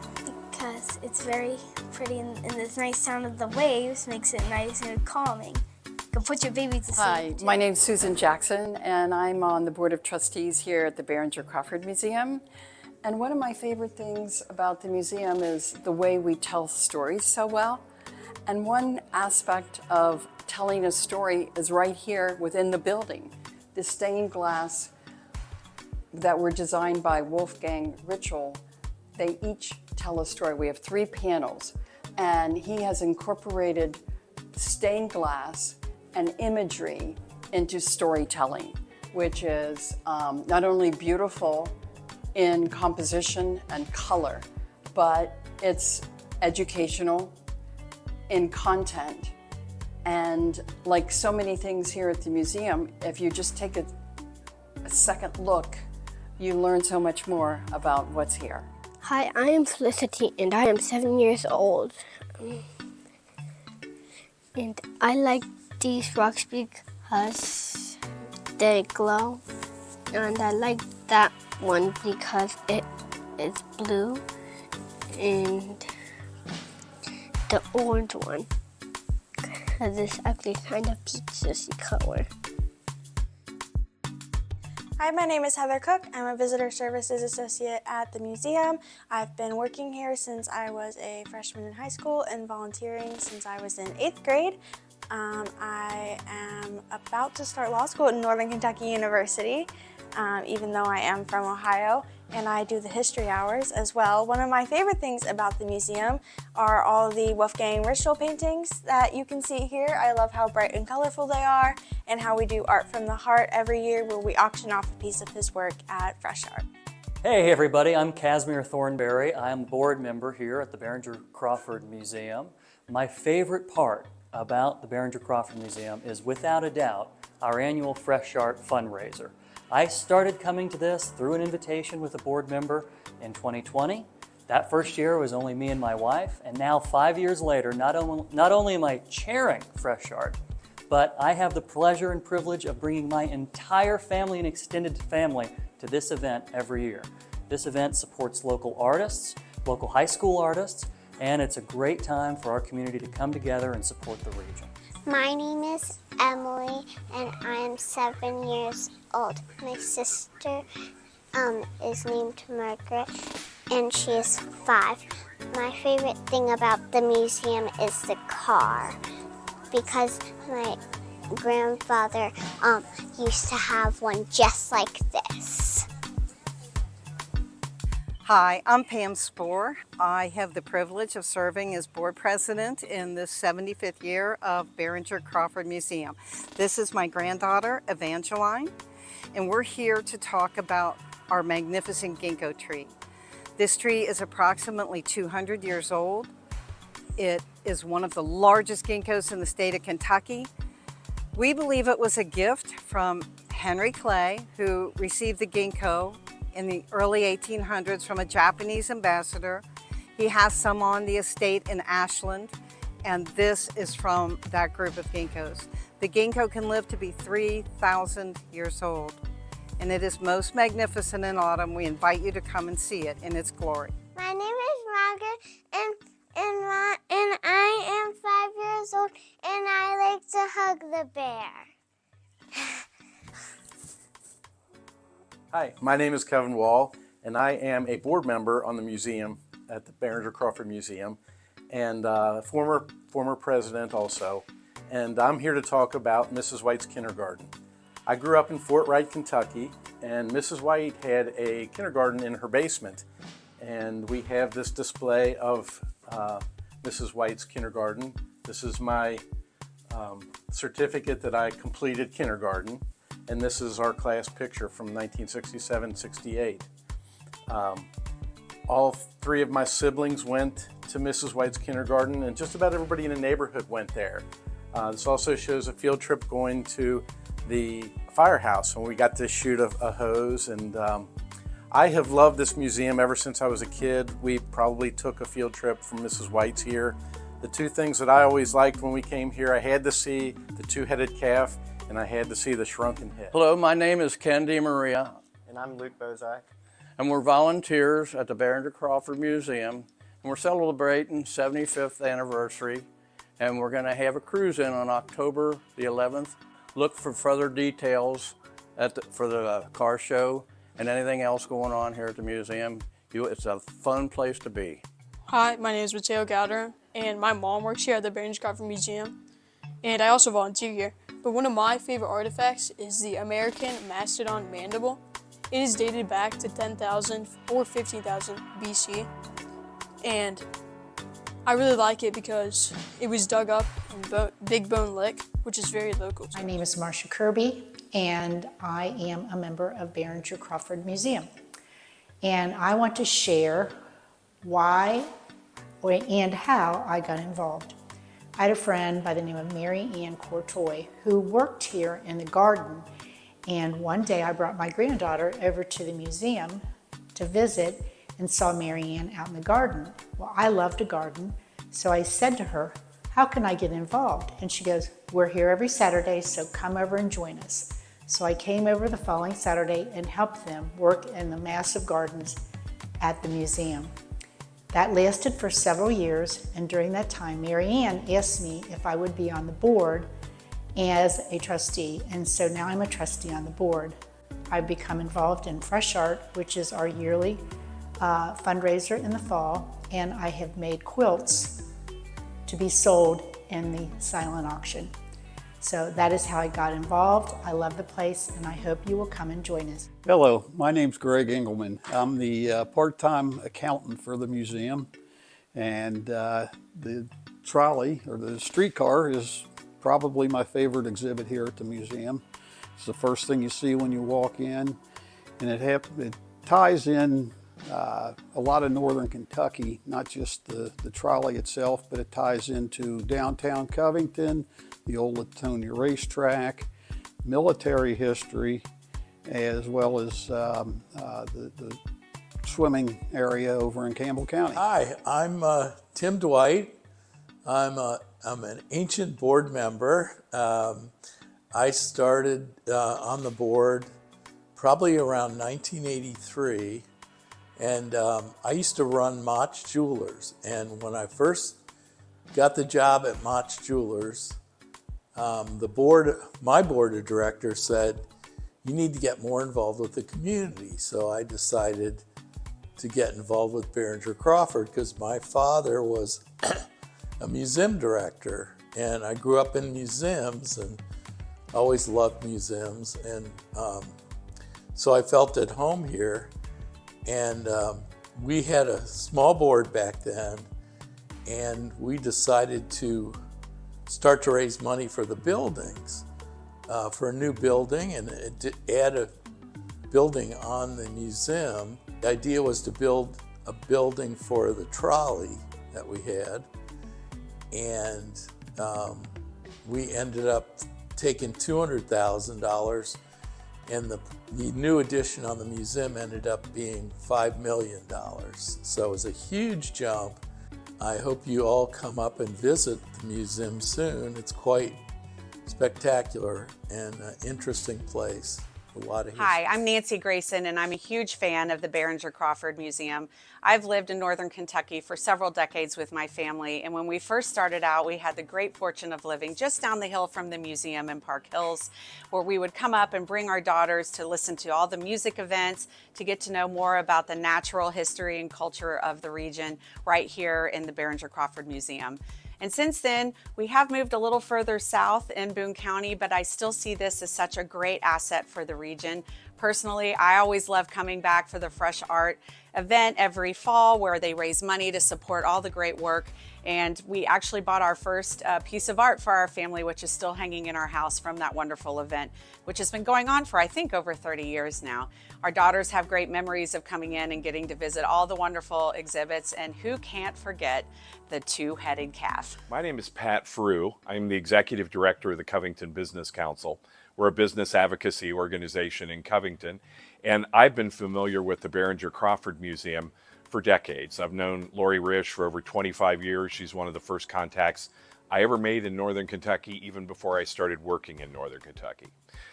because it's very pretty, and this nice sound of the waves makes it nice and calming. You can put your baby to sleep. Hi, my name's Susan Jackson, and I'm on the Board of Trustees here at the Behringer-Crawford Museum. And one of my favorite things about the museum is the way we tell stories so well. And one aspect of telling a story is right here within the building. The stained glass that were designed by Wolfgang Ritschl, they each tell a story. We have 3 panels, and he has incorporated stained glass and imagery into storytelling, which is not only beautiful in composition and color, but it's educational in content. And like so many things here at the museum, if you just take a second look, you learn so much more about what's here. Hi, I am Felicity and I am 7 years old. And I like these rocks because they glow. And I like that one because it is blue, and the orange one because it's actually kind of peaches color. Hi, my name is Heather Cook. I'm a Visitor Services Associate at the museum. I've been working here since I was a freshman in high school and volunteering since I was in 8th grade. I am about to start law school at Northern Kentucky University, even though I am from Ohio, and I do the history hours as well. One of my favorite things about the museum are all the Wolfgang Ritschl paintings that you can see here. I love how bright and colorful they are, and how we do Art from the Heart every year where we auction off a piece of his work at Fresh Art. Hey everybody, I'm Casimir Thornberry. I'm a board member here at the Behringer-Crawford Museum. My favorite part about the Behringer-Crawford Museum is without a doubt our annual Fresh Art fundraiser. I started coming to this through an invitation with a board member in 2020. That first year was only me and my wife, and now 5 years later, not only am I chairing Fresh Art, but I have the pleasure and privilege of bringing my entire family and extended family to this event every year. This event supports local artists, local high school artists, and it's a great time for our community to come together and support the region. My name is Emily and I am 7 years old. My sister is named Margaret and she is 5. My favorite thing about the museum is the car because my grandfather used to have one just like this. Hi, I'm Pam Spoor. I have the privilege of serving as board president in the 75th year of Behringer-Crawford Museum. This is my granddaughter, Evangeline, and we're here to talk about our magnificent ginkgo tree. This tree is approximately 200 years old. It is one of the largest ginkgos in the state of Kentucky. We believe it was a gift from Henry Clay, who received the ginkgo in the early 1800s from a Japanese ambassador. He has some on the estate in Ashland, and this is from that group of ginkgos. The ginkgo can live to be 3,000 years old, and it is most magnificent in autumn. We invite you to come and see it in its glory. My name is Margaret, and I am 5 years old, and I like to hug the bear. Hi, my name is Kevin Wall, and I am a board member on the museum at the Behringer-Crawford Museum, and former president also. And I'm here to talk about Mrs. White's kindergarten. I grew up in Fort Wright, Kentucky, and Mrs. White had a kindergarten in her basement. And we have this display of Mrs. White's kindergarten. This is my certificate that I completed kindergarten. And this is our class picture from 1967-68. All three of my siblings went to Mrs. White's kindergarten, and just about everybody in the neighborhood went there. This also shows a field trip going to the firehouse when we got to shoot a hose. And I have loved this museum ever since I was a kid. We probably took a field trip from Mrs. White's here. The two things that I always liked when we came here, I had to see the two-headed calf, and I had to see the shrunken head. Hello, my name is Ken DeMaria, And I'm Luke Bozak. and we're volunteers at the Behringer-Crawford Museum, and we're celebrating 75th anniversary, and we're going to have a cruise in on October the 11th. Look for further details for the car show and anything else going on here at the museum. It's a fun place to be. Hi, my name is Mateo Gowder, and my mom works here at the Behringer-Crawford Museum, and I also volunteer here. But one of my favorite artifacts is the American Mastodon mandible. It is dated back to 10,000 or 15,000 BC, and I really like it because it was dug up in Big Bone Lick, which is very local. My name is Marcia Kirby, and I am a member of Behringer-Crawford Museum. And I want to share why and how I got involved. I had a friend by the name of Mary Ann Courtois who worked here in the garden, and one day I brought my granddaughter over to the museum to visit and saw Mary Ann out in the garden. Well, I love to garden, so I said to her, how can I get involved? And she goes, we're here every Saturday, so come over and join us. So I came over the following Saturday and helped them work in the massive gardens at the museum. That lasted for several years, and during that time, Mary Ann asked me if I would be on the board as a trustee, and so now I'm a trustee on the board. I've become involved in Fresh Art, which is our yearly fundraiser in the fall, and I have made quilts to be sold in the silent auction. So that is how I got involved. I love the place, and I hope you will come and join us. Hello, my name's Greg Engelman. I'm the part-time accountant for the museum, and the trolley, or the streetcar, is probably my favorite exhibit here at the museum. It's the first thing you see when you walk in, and it ties in a lot of northern Kentucky, not just the trolley itself, but it ties into downtown Covington, the old Latonia racetrack, military history, as well as the swimming area over in Campbell County. Hi, I'm Tim Dwight. I'm an ancient board member. I started on the board probably around 1983, and I used to run Mott Jewelers. And when I first got the job at Mott Jewelers, my board of directors said, you need to get more involved with the community. So I decided to get involved with Behringer-Crawford because my father was a museum director, and I grew up in museums and always loved museums. And so I felt at home here, and we had a small board back then, and we decided to start to raise money for the buildings, for a new building, and to add a building on the museum. The idea was to build a building for the trolley that we had, and we ended up taken $200,000, and the new addition on the museum ended up being $5 million. So it was a huge jump. I hope you all come up and visit the museum soon. It's quite spectacular and an interesting place. A lot of history. Hi, I'm Nancy Grayson, and I'm a huge fan of the Behringer-Crawford Museum. I've lived in northern Kentucky for several decades with my family, and when we first started out, we had the great fortune of living just down the hill from the museum in Park Hills, where we would come up and bring our daughters to listen to all the music events, to get to know more about the natural history and culture of the region right here in the Behringer-Crawford Museum. And since then, we have moved a little further south in Boone County, but I still see this as such a great asset for the region. Personally, I always love coming back for the Fresh Art event every fall where they raise money to support all the great work. And we actually bought our first piece of art for our family, which is still hanging in our house from that wonderful event, which has been going on for, I think, over 30 years now. Our daughters have great memories of coming in and getting to visit all the wonderful exhibits, and who can't forget the two-headed calf. My name is Pat Frew. I'm the Executive Director of the Covington Business Council. We're a business advocacy organization in Covington, and I've been familiar with the Behringer-Crawford Museum for decades. I've known Lori Risch for over 25 years. She's one of the first contacts I ever made in Northern Kentucky, even before I started working in Northern Kentucky.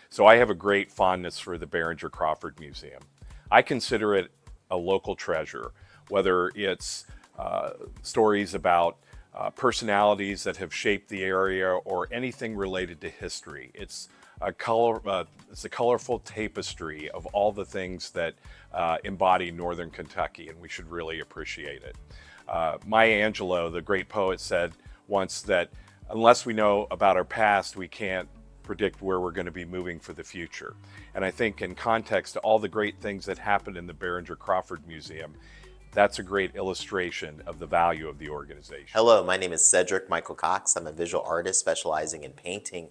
So I have a great fondness for the Behringer-Crawford Museum. I consider it a local treasure, whether it's stories about personalities that have shaped the area or anything related to history. It's a colorful tapestry of all the things that embody Northern Kentucky, and we should really appreciate it. Maya Angelou, the great poet, said once that unless we know about our past, we can't predict where we're going to be moving for the future. And I think in context to all the great things that happened in the Behringer-Crawford Museum, that's a great illustration of the value of the organization. Hello, my name is Cedric Michael Cox. I'm a visual artist specializing in painting,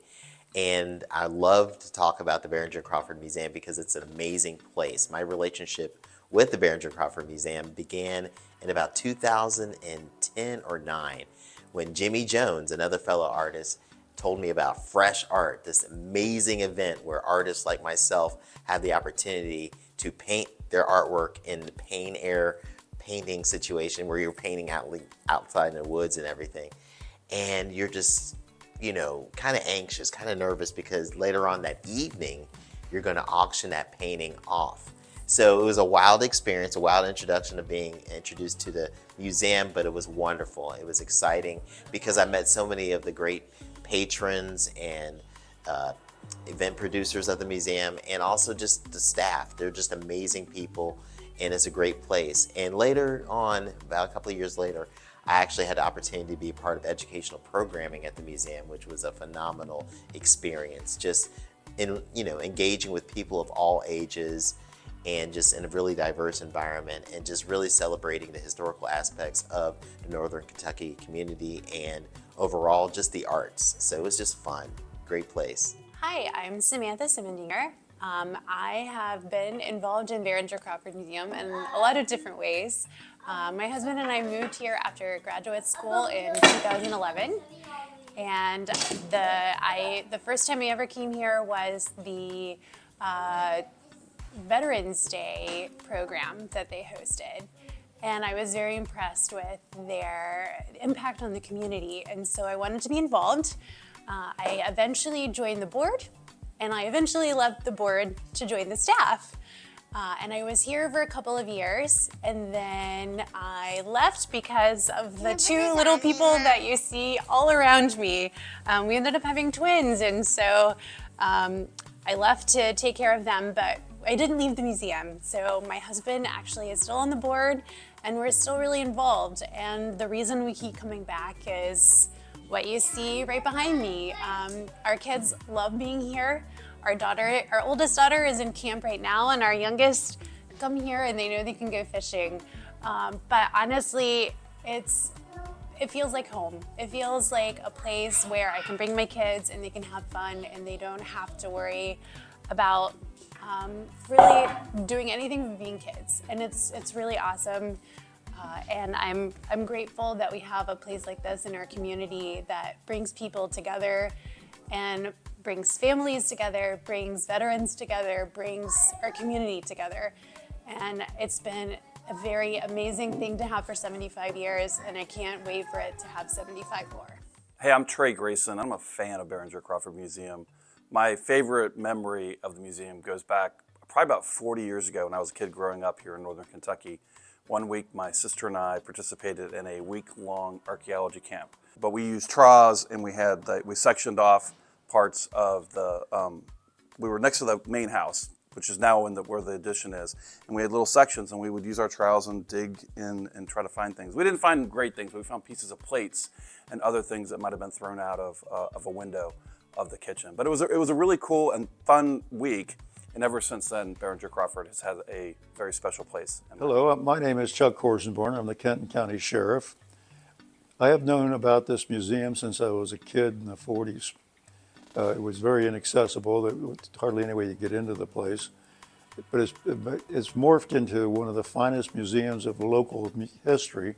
and I love to talk about the Behringer-Crawford Museum because it's an amazing place. My relationship with the Behringer-Crawford Museum began in about 2010 or 9 when Jimmy Jones, another fellow artist, told me about Fresh Art, this amazing event where artists like myself have the opportunity to paint their artwork in the plein air painting situation where you're painting outside in the woods and everything. And you're just, you know, kind of anxious, kind of nervous because later on that evening, you're going to auction that painting off. So it was a wild experience, a wild introduction of being introduced to the museum, but it was wonderful. It was exciting because I met so many of the great patrons and event producers of the museum, and also just the staff. They're just amazing people, and it's a great place. And later on, about a couple of years later, I actually had the opportunity to be a part of educational programming at the museum, which was a phenomenal experience. Just in, you know, engaging with people of all ages and just in a really diverse environment, and just really celebrating the historical aspects of the Northern Kentucky community and overall just the arts. So it was just fun, great place. Hi, I'm Samantha Simendinger. I have been involved in Behringer-Crawford Museum in a lot of different ways. My husband and I moved here after graduate school in 2011. And the first time I ever came here was the Veterans Day program that they hosted. And I was very impressed with their impact on the community. And so I wanted to be involved. I eventually joined the board, and I eventually left the board to join the staff. And I was here for a couple of years, and then I left because of the two little people that you see all around me. We ended up having twins, and so I left to take care of them, but I didn't leave the museum. So my husband actually is still on the board, and we're still really involved. And the reason we keep coming back is what you see right behind me. Our kids love being here. Our oldest daughter is in camp right now, and our youngest come here and they know they can go fishing. But honestly, it feels like home. It feels like a place where I can bring my kids and they can have fun and they don't have to worry about really doing anything but being kids. And it's really awesome. And I'm grateful that we have a place like this in our community that brings people together and brings families together, brings veterans together, brings our community together. And it's been a very amazing thing to have for 75 years, and I can't wait for it to have 75 more. Hey, I'm Trey Grayson. I'm a fan of Behringer-Crawford Museum. My favorite memory of the museum goes back probably about 40 years ago when I was a kid growing up here in northern Kentucky. One week, my sister and I participated in a week-long archaeology camp. But we used troughs, and we sectioned off parts of the, we were next to the main house, which is now where the addition is. And we had little sections, and we would use our trowels and dig in and try to find things. We didn't find great things, but we found pieces of plates and other things that might have been thrown out of a window of the kitchen. But it was a really cool and fun week. And ever since then, Behringer-Crawford has had a very special place. Hello, my name is Chuck Korsenborn. I'm the Kenton County Sheriff. I have known about this museum since I was a kid in the 40s. It was very inaccessible. There was hardly any way to get into the place. But it's morphed into one of the finest museums of local history.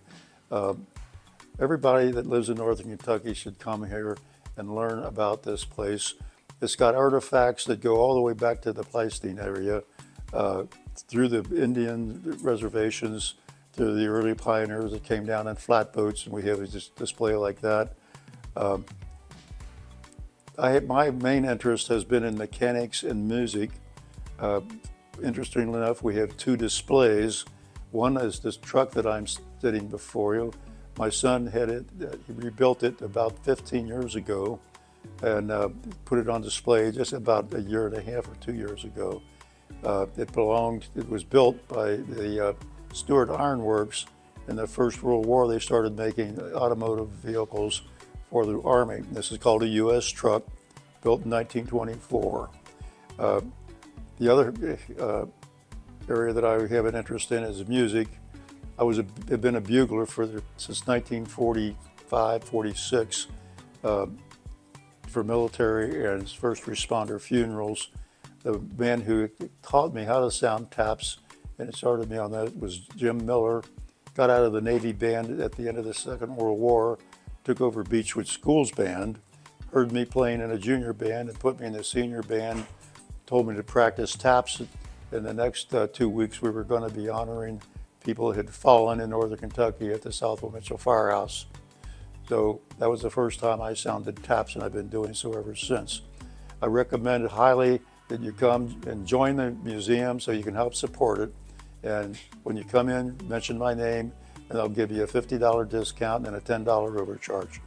Everybody that lives in northern Kentucky should come here and learn about this place. It's got artifacts that go all the way back to the Pleistocene area, through the Indian reservations, to the early pioneers that came down in flatboats, and we have a display like that. My main interest has been in mechanics and music. Interestingly enough, we have two displays. One is this truck that I'm sitting before you. My son had it, he rebuilt it about 15 years ago and put it on display just about a year and a half or 2 years ago. It was built by the Stewart Iron Works. In the First World War, they started making automotive vehicles for the Army. This is called a U.S. truck, built in 1924. The other area that I have an interest in is music. I've been a bugler since 1945, 46, for military and first responder funerals. The man who taught me how to sound taps and started me on that was Jim Miller. Got out of the Navy band at the end of the Second World War, took over Beechwood School's band, heard me playing in a junior band and put me in the senior band, told me to practice taps. In the next 2 weeks, we were going to be honoring people that had fallen in northern Kentucky at the Southwell Mitchell Firehouse. So that was the first time I sounded taps, and I've been doing so ever since. I recommend it highly that you come and join the museum so you can help support it. And when you come in, mention my name, and I'll give you a $50 discount and a $10 overcharge.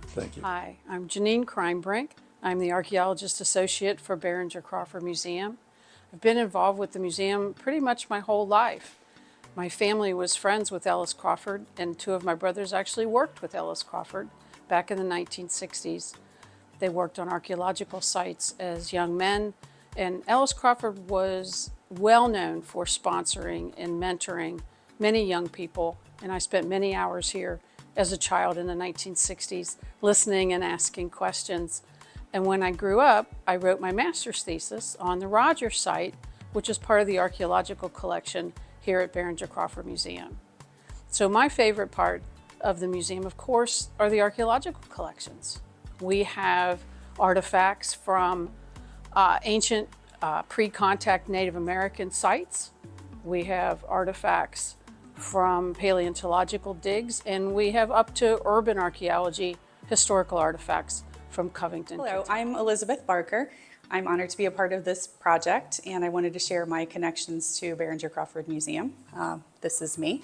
Thank you. Hi, I'm Janine Crimebrink. I'm the Archaeologist Associate for Behringer-Crawford Museum. I've been involved with the museum pretty much my whole life. My family was friends with Ellis Crawford, and two of my brothers actually worked with Ellis Crawford back in the 1960s. They worked on archaeological sites as young men, and Ellis Crawford was well known for sponsoring and mentoring many young people, and I spent many hours here as a child in the 1960s listening and asking questions. And when I grew up, I wrote my master's thesis on the Rogers site, which is part of the archaeological collection here at Behringer-Crawford Museum. So my favorite part of the museum, of course, are the archaeological collections. We have artifacts from ancient pre-contact Native American sites. We have artifacts from paleontological digs, and we have up to urban archaeology, historical artifacts from Covington. Hello, I'm Elizabeth Barker. I'm honored to be a part of this project, and I wanted to share my connections to Behringer-Crawford Museum. This is me.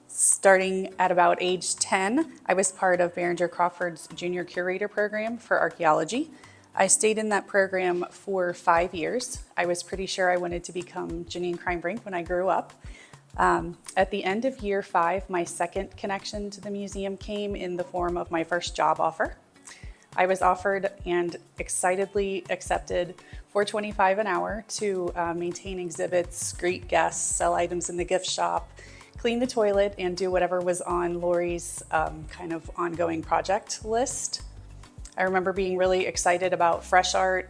Starting at about age 10, I was part of Behringer-Crawford's Junior Curator Program for archaeology. I stayed in that program for 5 years. I was pretty sure I wanted to become Janine Crimebrink when I grew up. At the end of year 5, my second connection to the museum came in the form of my first job offer. I was offered and excitedly accepted $4.25 an hour to maintain exhibits, greet guests, sell items in the gift shop, clean the toilet, and do whatever was on Lori's kind of ongoing project list. I remember being really excited about fresh art,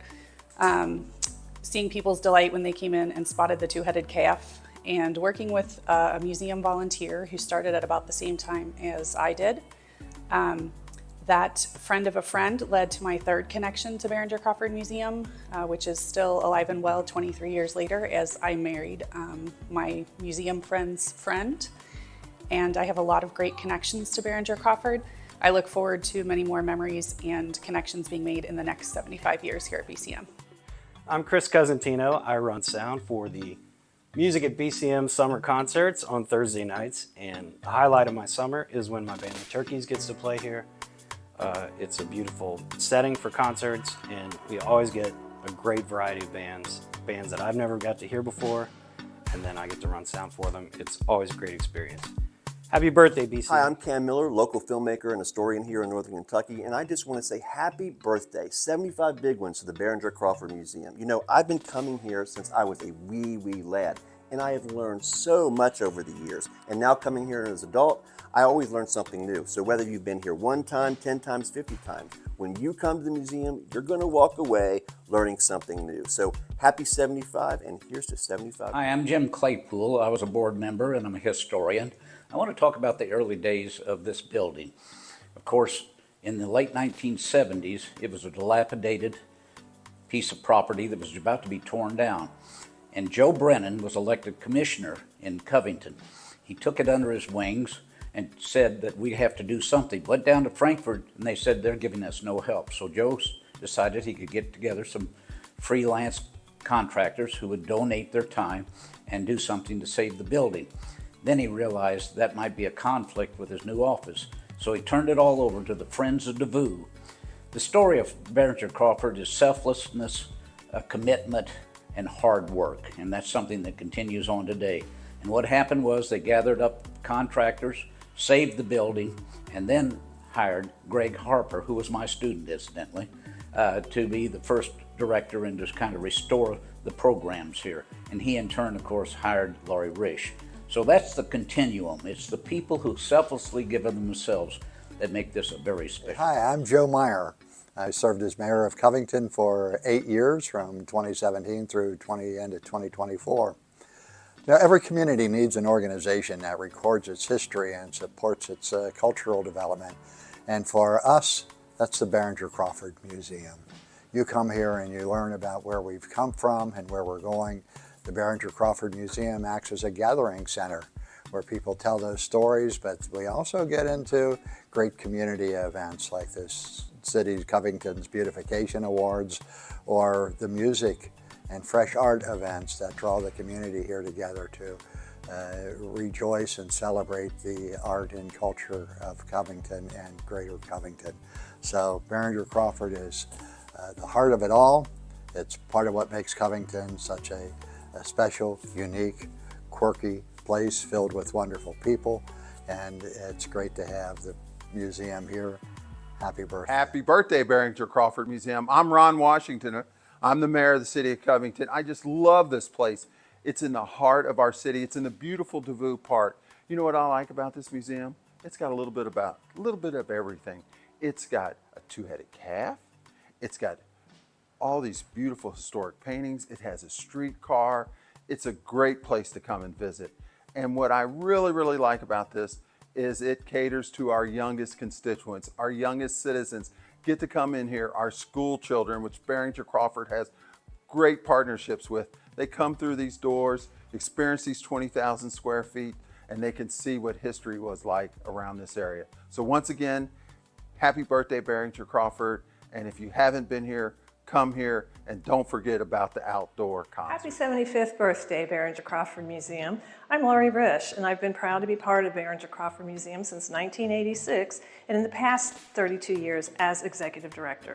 seeing people's delight when they came in and spotted the two-headed calf, and working with a museum volunteer who started at about the same time as I did. That friend of a friend led to my third connection to Behringer-Crawford Museum, which is still alive and well 23 years later, as I married my museum friend's friend. And I have a lot of great connections to Behringer-Crawford. I look forward to many more memories and connections being made in the next 75 years here at BCM. I'm Chris Cosentino. I run sound for the Music at BCM summer concerts on Thursday nights, and the highlight of my summer is when my band The Turkeys gets to play here. It's a beautiful setting for concerts, and we always get a great variety of bands that I've never got to hear before, and then I get to run sound for them. It's always a great experience. Happy birthday, BCM. Hi, I'm Cam Miller, local filmmaker and historian here in Northern Kentucky, and I just want to say happy birthday, 75 big ones to the Behringer-Crawford Museum. You know, I've been coming here since I was a wee lad, and I have learned so much over the years. And now coming here as an adult, I always learn something new. So whether you've been here 1 time, 10 times, 50 times, when you come to the museum, you're going to walk away learning something new. So happy 75, and here's to 75. Hi, I'm Jim Claypool. I was a board member and I'm a historian. I want to talk about the early days of this building. Of course, in the late 1970s, it was a dilapidated piece of property that was about to be torn down. And Joe Brennan was elected commissioner in Covington. He took it under his wings and said that we have to do something. Went down to Frankfurt and they said they're giving us no help. So Joe decided he could get together some freelance contractors who would donate their time and do something to save the building. Then he realized that might be a conflict with his new office, so he turned it all over to the Friends of Devou. The story of Behringer-Crawford is selflessness, commitment, and hard work, and that's something that continues on today. And what happened was they gathered up contractors, saved the building, and then hired Greg Harper, who was my student incidentally, to be the first director and just kind of restore the programs here. And he in turn, of course, hired Laurie Risch. So that's the continuum. It's the people who selflessly give of themselves that make this a very special. Hi, I'm Joe Meyer. I served as mayor of Covington for 8 years, from 2017 through end of 2024. Now, every community needs an organization that records its history and supports its cultural development. And for us, that's the Behringer-Crawford Museum. You come here and you learn about where we've come from and where we're going. The Behringer-Crawford Museum acts as a gathering center where people tell those stories, but we also get into great community events like this city's Covington's Beautification Awards, or the music and fresh art events that draw the community here together to rejoice and celebrate the art and culture of Covington and Greater Covington. So Behringer-Crawford is the heart of it all. It's part of what makes Covington such a special, unique, quirky place filled with wonderful people, and it's great to have the museum here. Happy birthday. Happy birthday, Behringer-Crawford Museum. I'm Ron Washington. I'm the mayor of the city of Covington. I just love this place. It's in the heart of our city. It's in the beautiful Devou Park. You know what I like about this museum? It's got a little bit of everything. It's got a two-headed calf. It's got all these beautiful historic paintings. It has a streetcar. It's a great place to come and visit. And what I really like about this is it caters to our youngest constituents, our youngest citizens get to come in here, our school children, which Behringer-Crawford has great partnerships with. They come through these doors, experience these 20,000 square feet, and they can see what history was like around this area. So once again, happy birthday, Behringer-Crawford. And if you haven't been here, come here, and don't forget about the outdoor concert. Happy 75th birthday, Behringer-Crawford Museum. I'm Laurie Risch, and I've been proud to be part of Behringer-Crawford Museum since 1986, and in the past 32 years as executive director.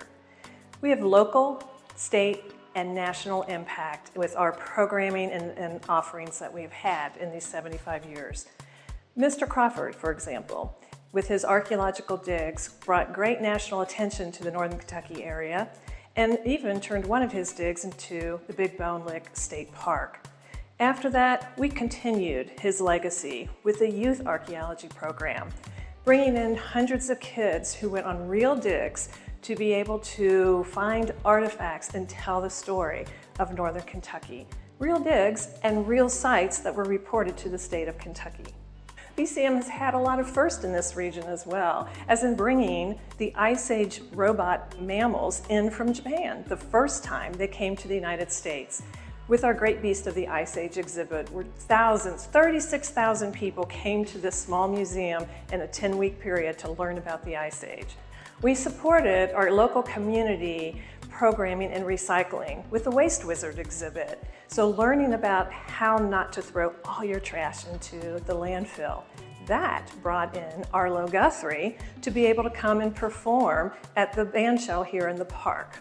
We have local, state, and national impact with our programming and offerings that we've had in these 75 years. Mr. Crawford, for example, with his archaeological digs, brought great national attention to the Northern Kentucky area, and even turned one of his digs into the Big Bone Lick State Park. After that, we continued his legacy with the youth archaeology program, bringing in hundreds of kids who went on real digs to be able to find artifacts and tell the story of Northern Kentucky. Real digs and real sites that were reported to the state of Kentucky. BCM has had a lot of firsts in this region as well, as in bringing the Ice Age robot mammals in from Japan, the first time they came to the United States. With our Great Beast of the Ice Age exhibit, where 36,000 people came to this small museum in a 10-week period to learn about the Ice Age. We supported our local community programming and recycling with the Waste Wizard exhibit. So learning about how not to throw all your trash into the landfill. That brought in Arlo Guthrie to be able to come and perform at the bandshell here in the park.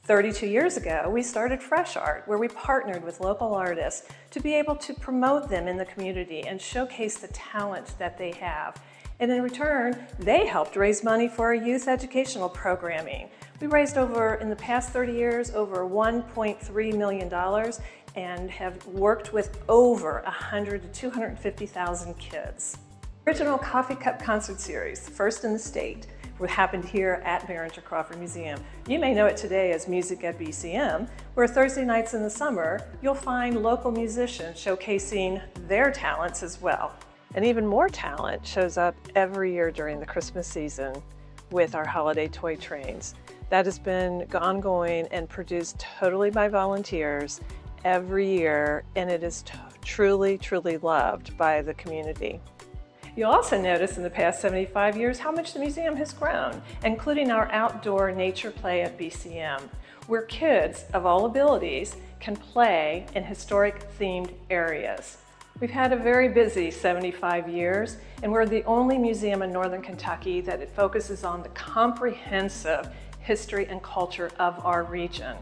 32 years ago, we started Fresh Art, where we partnered with local artists to be able to promote them in the community and showcase the talent that they have. And in return, they helped raise money for our youth educational programming. We raised in the past 30 years, over $1.3 million and have worked with over 100 to 250,000 kids. Original Coffee Cup Concert Series, first in the state, what happened here at Behringer-Crawford Museum. You may know it today as Music at BCM, where Thursday nights in the summer, you'll find local musicians showcasing their talents as well. And even more talent shows up every year during the Christmas season with our holiday toy trains. That has been ongoing and produced totally by volunteers every year, and it is truly, truly loved by the community. You'll also notice in the past 75 years how much the museum has grown, including our outdoor nature play at BCM, where kids of all abilities can play in historic themed areas. We've had a very busy 75 years, and we're the only museum in Northern Kentucky that it focuses on the comprehensive history and culture of our region.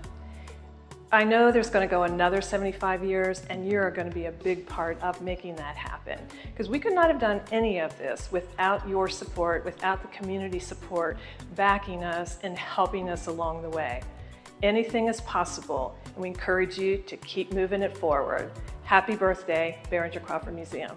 I know there's going to go another 75 years, and you're going to be a big part of making that happen. Because we could not have done any of this without your support, without the community support, backing us and helping us along the way. Anything is possible, and we encourage you to keep moving it forward. Happy birthday, Behringer-Crawford Museum.